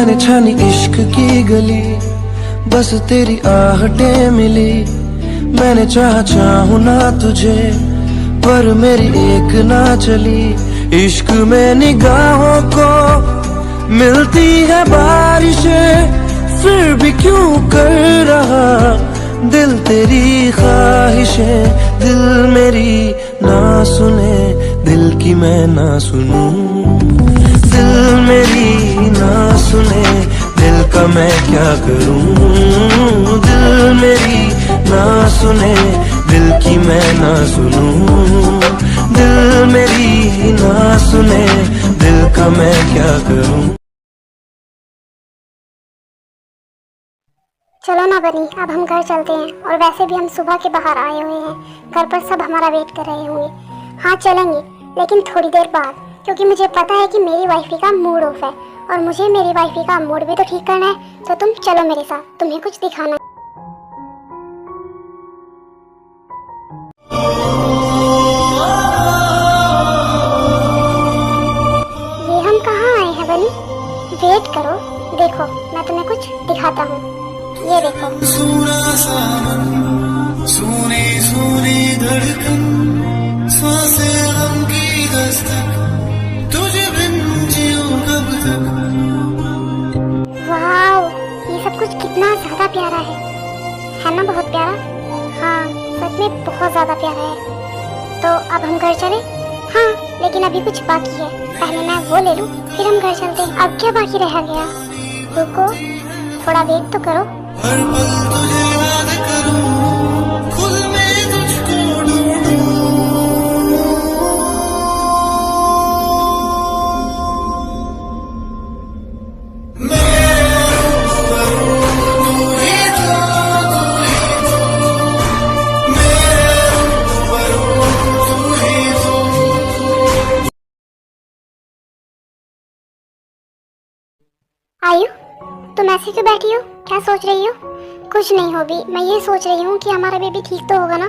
मैंने छानी इश्क की गली, बस तेरी आहटें मिली। मैंने चाहूं ना तुझे, पर मेरी एक ना चली। इश्क में निगाहों को मिलती है बारिशें, फिर भी क्यों कर रहा दिल तेरी ख्वाहिशें। दिल मेरी ना सुने, दिल की मैं ना सुनूं। दिल मेरी ना सुने, दिल का मैं क्या करूं। दिल मेरी ना सुने, दिल की मैं ना सुनूं। दिल मेरी ना सुने, दिल का मैं क्या करूं। चलो ना बनी, अब हम घर चलते हैं। और वैसे भी हम सुबह के बाहर आए हुए हैं, घर पर सब हमारा वेट कर रहे होंगे। हाँ चलेंगे, लेकिन थोड़ी देर बाद, क्योंकि मुझे पता है कि मेरी वाइफी का मूड ऑफ है और मुझे मेरी वाइफी का मूड भी तो ठीक करना है। तो तुम चलो मेरे साथ, तुम्हें कुछ दिखाना है। ये हम कहाँ आए हैं बनी? वेट करो, देखो मैं तुम्हें कुछ दिखाता हूँ। ये देखो, सुनी सुनी धड़कन, सांसें गम की दस्तक, तुझे बिन जियूं कब तक। वाओ, ये सब कुछ कितना ज्यादा प्यारा है ना? बहुत प्यारा। हाँ सच में बहुत ज्यादा प्यारा है। तो अब हम घर चले? हाँ लेकिन अभी कुछ बाकी है, पहले मैं वो ले लूँ फिर हम घर चलते हैं। अब क्या बाकी रह गया? रुको थोड़ा वेट तो करो। हर पल तुझे याद करूं, खुद में तुझको ढूंढूं। आयु, तुम ऐसे क्यों बैठी हो? क्या सोच रही हो? कुछ नहीं हो भी, मैं ये सोच रही हूँ कि हमारा बेबी ठीक तो होगा ना?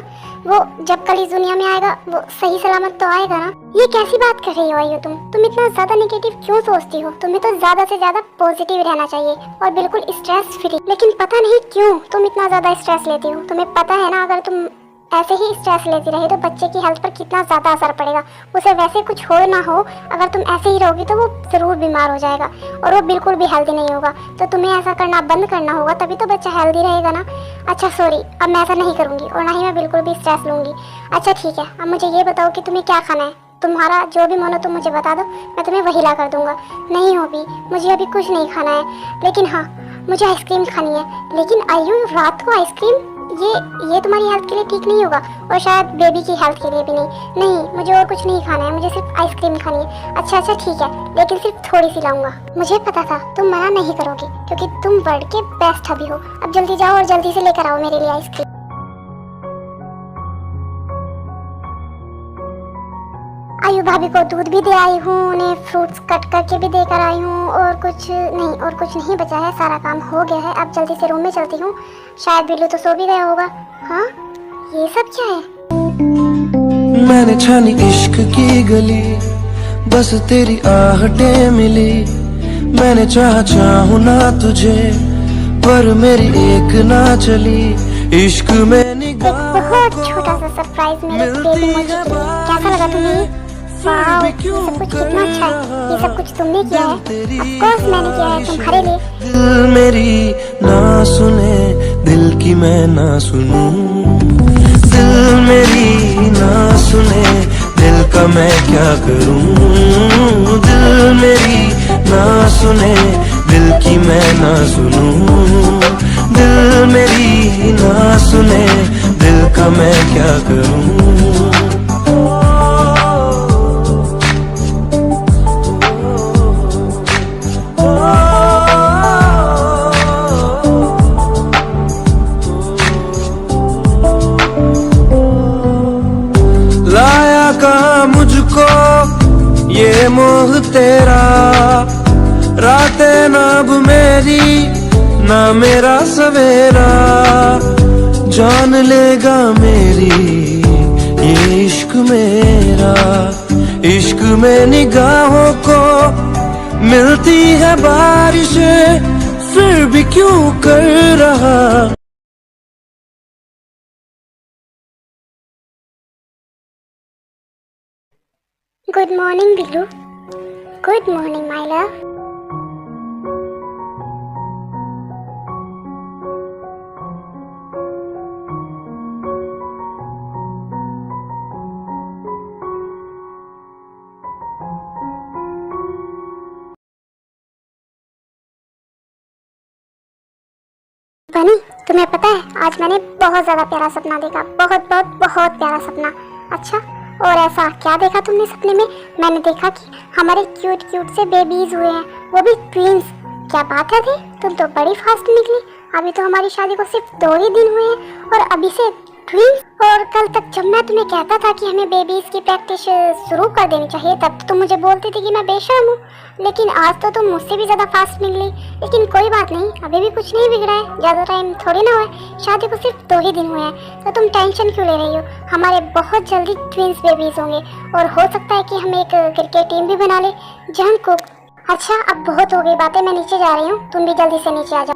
वो जब कल इस दुनिया में आएगा वो सही सलामत तो आएगा ना? ये कैसी बात कर रही हो आयु? तुम इतना ज्यादा नेगेटिव क्यों सोचती हो? तुम्हें तो ज्यादा से ज्यादा पॉजिटिव रहना चाहिए और बिल्कुल स्ट्रेस फ्री। लेकिन पता नहीं क्यों तुम इतना ज्यादा स्ट्रेस लेती हो। तुम्हें पता है ना, अगर तुम ऐसे ही स्ट्रेस लेती रही तो बच्चे की हेल्थ पर कितना ज़्यादा असर पड़ेगा। उसे वैसे कुछ हो ना हो, अगर तुम ऐसे ही रहोगी तो वो ज़रूर बीमार हो जाएगा और वो बिल्कुल भी हेल्दी नहीं होगा। तो तुम्हें ऐसा करना बंद करना होगा, तभी तो बच्चा हेल्दी रहेगा ना। अच्छा सॉरी, अब मैं ऐसा नहीं करूँगी और ना ही मैं बिल्कुल भी स्ट्रेस लूँगी। अच्छा ठीक है, अब मुझे ये बताओ कि तुम्हें क्या खाना है? तुम्हारा जो भी मन हो तुम मुझे बता दो, मैं तुम्हें वही ला कर दूँगा। नहीं हो भी, मुझे अभी कुछ नहीं खाना है, लेकिन हाँ मुझे आइसक्रीम खानी है। लेकिन आयु, रात को आइसक्रीम, ये तुम्हारी हेल्थ के लिए ठीक नहीं होगा और शायद बेबी की हेल्थ के लिए भी नहीं। मुझे और कुछ नहीं खाना है, मुझे सिर्फ आइसक्रीम खानी है। अच्छा ठीक है, लेकिन सिर्फ थोड़ी सी लाऊंगा। मुझे पता था तुम मना नहीं करोगी, क्योंकि तुम वर्ल्ड के बेस्ट हबी हो। अब जल्दी जाओ और जल्दी से लेकर आओ मेरे लिए आइसक्रीम। आयु भाभी को दूध भी दे आई हूँ, उन्हें फ्रूट्स कट करके भी देकर आई हूँ और कुछ नहीं बचा है, सारा काम हो गया है। अब जल्दी से रूम में चलती हूँ, शायद बिल्लू तो सो भी गया होगा। हाँ ये सब क्या है? मैंने छानी इश्क की गली, बस तेरी आहटें मिली। मैंने चाहूं ना तुझे, पर मेरी एक ना चली। इश्क में निगाह बहुत छोटा सा सरप्राइज मेरे बेबी मुझे के लिए। कैसा लगा तुम्हें? वाओ, ये सब कुछ कितना अच्छा है। ये सब कुछ तुमने किया है? ऑफ कोर्स मैंने किया है तुम्हारे लिए। दिल मेरी ना सुने, दिल की मैं ना सुनूं। दिल मेरी ना सुने, दिल का मैं क्या करूं। दिल मेरी ना सुने, दिल की मैं ना सुनूं। दिल मेरी ना सुने, दिल का मैं क्या करूं। लाया कहाँ मुझको ये मोह तेरा, रातें ना अब मेरी ना मेरा सवेरा। जान लेगा मेरी ये इश्क मेरा। इश्क में निगाहों को मिलती है बारिशें फिर भी क्यों कर रहा। Good morning Billu. Good morning my love. बनी, तुम्हें पता है आज मैंने बहुत ज्यादा प्यारा सपना देखा। बहुत बहुत बहुत प्यारा सपना। अच्छा, और ऐसा क्या देखा तुमने सपने में? मैंने देखा कि हमारे क्यूट क्यूट से बेबीज हुए हैं, वो भी ट्विंस। क्या बात है दी, तुम तो बड़ी फास्ट निकली। अभी तो हमारी शादी को सिर्फ 2 ही दिन हुए हैं और अभी से ट्विंस। और कल तक जब मैं तुम्हें कहता था कि हमें बेबीज की प्रैक्टिस शुरू कर देनी चाहिए, तब तो तुम मुझे बोलती थी कि मैं बेशर्म हूँ। लेकिन आज तो तुम मुझसे भी ज्यादा फास्ट निकली। लेकिन कोई बात नहीं, अभी भी कुछ नहीं बिगड़ा है, ज्यादा टाइम थोड़ी ना हुआ है, शादी को सिर्फ 2 ही दिन हुए हैं। तो तुम टेंशन क्यों ले रही हो? हमारे बहुत जल्दी ट्विंस बेबीज होंगे और हो सकता है कि हम एक क्रिकेट टीम भी बना ले। जंगकुक, अच्छा अब बहुत हो गई बातें, मैं नीचे जा रही हूँ, तुम भी जल्दी से नीचे आ जाओ।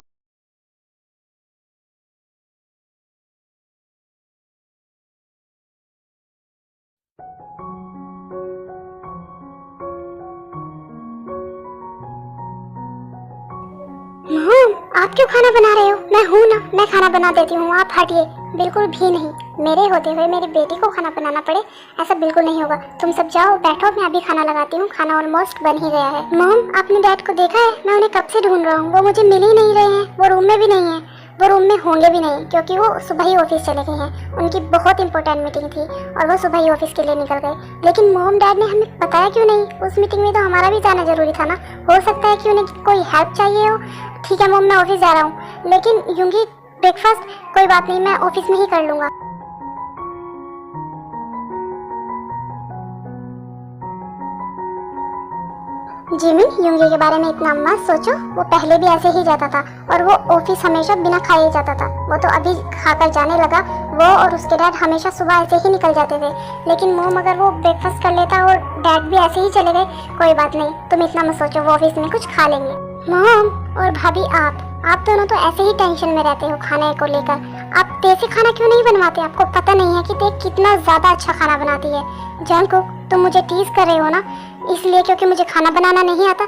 मॉम, आप क्यों खाना बना रहे हो? मैं हूँ ना, मैं खाना बना देती हूँ, आप हटिए। बिल्कुल भी नहीं, मेरे होते हुए मेरी बेटी को खाना बनाना पड़े, ऐसा बिल्कुल नहीं होगा। तुम सब जाओ बैठो, मैं अभी खाना लगाती हूँ, खाना ऑलमोस्ट बन ही गया है। मॉम, आपने डैड को देखा है? मैं उन्हें कब से ढूंढ रहा हूँ, वो मुझे मिल ही नहीं रहे हैं। वो रूम में भी नहीं है, वो रूम में होंगे भी नहीं, क्योंकि वो सुबह ही ऑफिस चले गए हैं। उनकी बहुत इंपॉर्टेंट मीटिंग थी और वो सुबह ही ऑफिस के लिए निकल गए। लेकिन मॉम डैड ने हमें बताया क्यों नहीं? उस मीटिंग में तो हमारा भी जाना जरूरी था ना। हो सकता है कि उन्हें कोई हेल्प चाहिए हो। ठीक है मॉम, मैं ऑफिस जा रहा हूँ, लेकिन यूंगी ब्रेकफास्ट कोई बात नहीं, मैं ऑफिस में ही कर लूँगा। जिमिन, यूंगी के बारे में इतना मत सोचो, वो पहले भी ऐसे ही जाता था और वो ऑफिस हमेशा बिना खाए ही जाता था। वो तो अभी खाकर जाने लगा। वो और उसके डैड हमेशा सुबह ऐसे ही निकल जाते थे। लेकिन मोम अगर वो ब्रेकफास्ट कर लेता और डैड भी ऐसे ही चले गए, कोई बात नहीं, तुम इतना मत सोचो, वो ऑफिस में कुछ खा लेंगे। मोम और भाभी, आप दोनों तो ऐसे ही टेंशन में रहते हो खाने को लेकर। आप देसी खाना क्यों नहीं बनवाते? आपको पता नहीं है कि ते कितना ज्यादा अच्छा खाना बनाती है। जंगकुक, तुम मुझे टीज कर रहे हो ना, इसलिए क्योंकि मुझे खाना बनाना नहीं आता।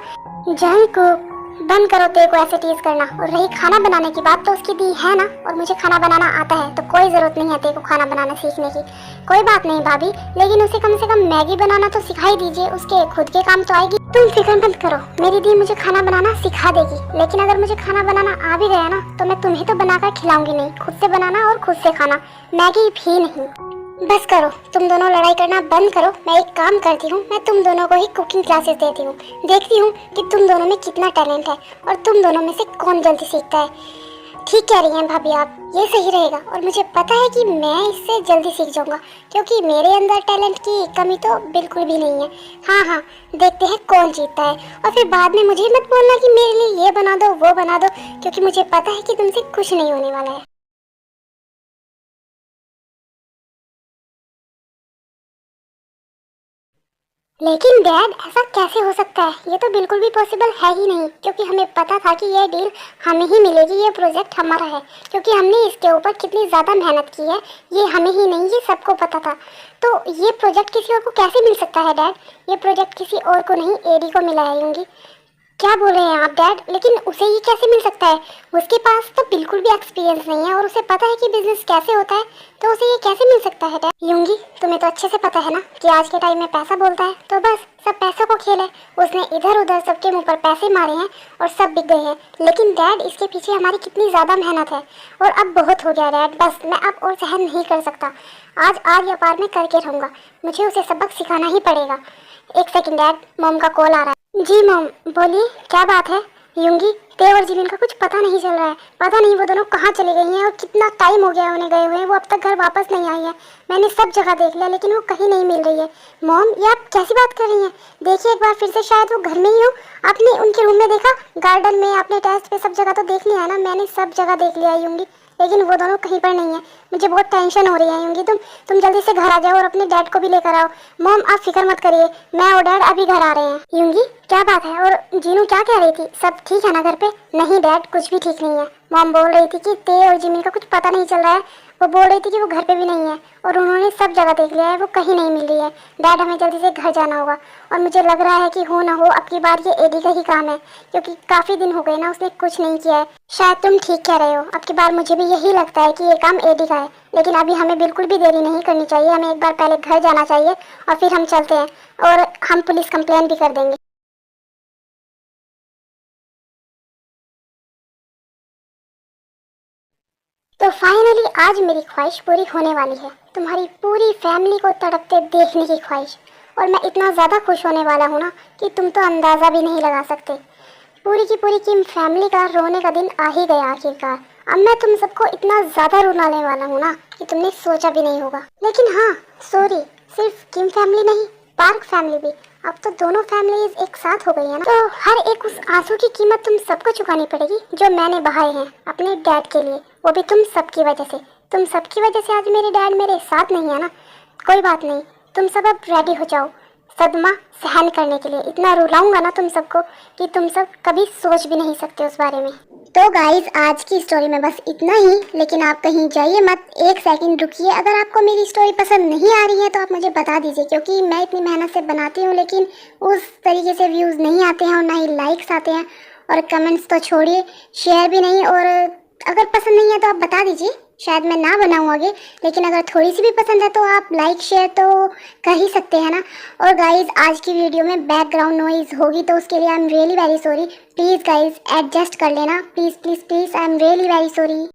जंगकुक, बंद करो ते को ऐसे टीज करना। और रही खाना बनाने की बात, तो उसकी दी है ना, और मुझे खाना बनाना आता है, तो कोई जरूरत नहीं है ते को खाना बनाना सीखने की। कोई बात नहीं भाभी, लेकिन उसे कम से कम मैगी बनाना तो सिखाई दीजिए, उसके खुद के काम तो आएगी। तुम फिक्र मत करो, मेरी दी मुझे खाना बनाना सिखा देगी। लेकिन अगर मुझे खाना बनाना आ भी गया ना, तो मैं तुम्हें तो बनाकर खिलाऊंगी नहीं, खुद से बनाना और खुद से खाना, मैगी भी नहीं। बस करो, तुम दोनों लड़ाई करना बंद करो। मैं एक काम करती हूँ, मैं तुम दोनों को ही कुकिंग क्लासेस देती हूँ। देखती हूँ कि तुम दोनों में कितना टैलेंट है और तुम दोनों में से कौन जल्दी सीखता है। ठीक कह रही हैं भाभी आप, ये सही रहेगा। और मुझे पता है कि मैं इससे जल्दी सीख जाऊंगा, क्योंकि मेरे अंदर टैलेंट की कमी तो बिल्कुल भी नहीं है। हाँ हाँ, देखते हैं कौन जीतता है। और फिर बाद में मुझे मत बोलना कि मेरे लिए ये बना दो वो बना दो, क्योंकि मुझे पता है कि तुमसे कुछ नहीं होने वाला है। लेकिन डैड, ऐसा कैसे हो सकता है? ये तो बिल्कुल भी पॉसिबल है ही नहीं, क्योंकि हमें पता था कि ये डील हमें ही मिलेगी, ये प्रोजेक्ट हमारा है, क्योंकि हमने इसके ऊपर कितनी ज़्यादा मेहनत की है। ये हमें ही नहीं, ये सबको पता था। तो ये प्रोजेक्ट किसी और को कैसे मिल सकता है डैड? ये प्रोजेक्ट किसी और को नहीं, एडी को मिला है। यूंगी, क्या बोल रहे हैं आप डैड? लेकिन उसे ये कैसे मिल सकता है? उसके पास तो बिल्कुल भी एक्सपीरियंस नहीं है और उसे पता है कि बिजनेस कैसे होता है, तो उसे ये कैसे मिल सकता है डैड? यूंगी, तुम्हें तो अच्छे से पता है ना कि आज के टाइम में पैसा बोलता है, तो बस सब पैसों को खेल है। उसने इधर उधर सबके मुंह पर पैसे मारे हैं और सब बिक गए हैं। लेकिन डैड, इसके पीछे हमारी कितनी ज़्यादा मेहनत है और अब बहुत हो गया डैड, बस मैं अब और सहन नहीं कर सकता। आज आग या पार में करके रहूँगा, मुझे उसे सबक सिखाना ही पड़ेगा। एक सेकंड डैड, मॉम का कॉल आ रहा है। जी मॉम, बोलिए, क्या बात है? यूंगी, ते और जिमिन का कुछ पता नहीं चल रहा है। पता नहीं वो दोनों कहाँ चले गई हैं और कितना टाइम हो गया उन्हें गए हुए हैं, वो अब तक घर वापस नहीं आई है। मैंने सब जगह देख लिया, लेकिन वो कहीं नहीं मिल रही है। मॉम, ये आप कैसी बात कर रही हैं? देखिए एक बार फिर से, शायद वो घर में ही हो। आपने उनके रूम में देखा, गार्डन में, आपने टेरेस पे, सब जगह तो देख लिया है ना? मैंने सब जगह देख लिया है यूंगी, लेकिन वो दोनों कहीं पर नहीं है। मुझे बहुत टेंशन हो रही है यूंगी। तुम जल्दी से घर आ जाओ और अपने डैड को भी लेकर आओ। मॉम आप फिक्र मत करिए, मैं और डैड अभी घर आ रहे हैं। यूंगी क्या बात है? और जीनू क्या कह रही थी? सब ठीक है ना घर पे? नहीं डैड, कुछ भी ठीक नहीं है। मॉम बोल रही थी कि ते और जिमी का कुछ पता नहीं चल रहा है। वो बोल रही थी कि वो घर पे भी नहीं है और उन्होंने सब जगह देख लिया है, वो कहीं नहीं मिल रही है। डैड हमें जल्दी से घर जाना होगा और मुझे लग रहा है कि हो ना हो अब की बार ये एडी का ही काम है, क्योंकि काफ़ी दिन हो गए ना उसने कुछ नहीं किया है। शायद तुम ठीक कह रहे हो, अब की बार मुझे भी यही लगता है कि ये काम एडी का है। लेकिन अभी हमें बिल्कुल भी देरी नहीं करनी चाहिए, हमें एक बार पहले घर जाना चाहिए और फिर हम चलते हैं और हम पुलिस कंप्लेन भी कर देंगे। तो फाइनली आज मेरी ख्वाहिश पूरी होने वाली है, तुम्हारी पूरी फैमिली को तड़पते देखने की ख्वाहिश। और मैं इतना ज़्यादा खुश होने वाला हूँ ना कि तुम तो अंदाज़ा भी नहीं लगा सकते। पूरी की पूरी किम फैमिली का रोने का दिन आ ही गया आखिरकार। अब मैं तुम सबको इतना ज़्यादा रुलाने वाला हूँ ना कि तुमने सोचा भी नहीं होगा। लेकिन हाँ सॉरी, सिर्फ किम फैमिली नहीं, पार्क फैमिली भी। अब तो दोनों फैमिलीज एक साथ हो गई है ना, तो हर एक उस आंसू की कीमत तुम सबको चुकानी पड़ेगी जो मैंने बहाए हैं अपने डैड के लिए, वो भी तुम सबकी वजह से। तुम सबकी वजह से आज मेरे डैड मेरे साथ नहीं है ना। कोई बात नहीं, तुम सब अब रेडी हो जाओ सदमा सहन करने के लिए। इतना रुलाऊंगा ना तुम सबको कि तुम सब कभी सोच भी नहीं सकते उस बारे में। तो गाइज आज की स्टोरी में बस इतना ही, लेकिन आप कहीं जाइए मत, एक सेकंड रुकिए। अगर आपको मेरी स्टोरी पसंद नहीं आ रही है तो आप मुझे बता दीजिए, क्योंकि मैं इतनी मेहनत से बनाती हूँ लेकिन उस तरीके से व्यूज़ नहीं आते हैं और ना ही लाइक्स आते हैं, और कमेंट्स तो छोड़िए, शेयर भी नहीं। और अगर पसंद नहीं है तो आप बता दीजिए, शायद मैं ना बनाऊँ आगे। लेकिन अगर थोड़ी सी भी पसंद है तो आप लाइक शेयर तो कर ही सकते हैं ना। और गाइज आज की वीडियो में बैकग्राउंड नॉइज़ होगी तो उसके लिए I am really very sorry. Please guys adjust कर लेना, please please please, I am really very sorry.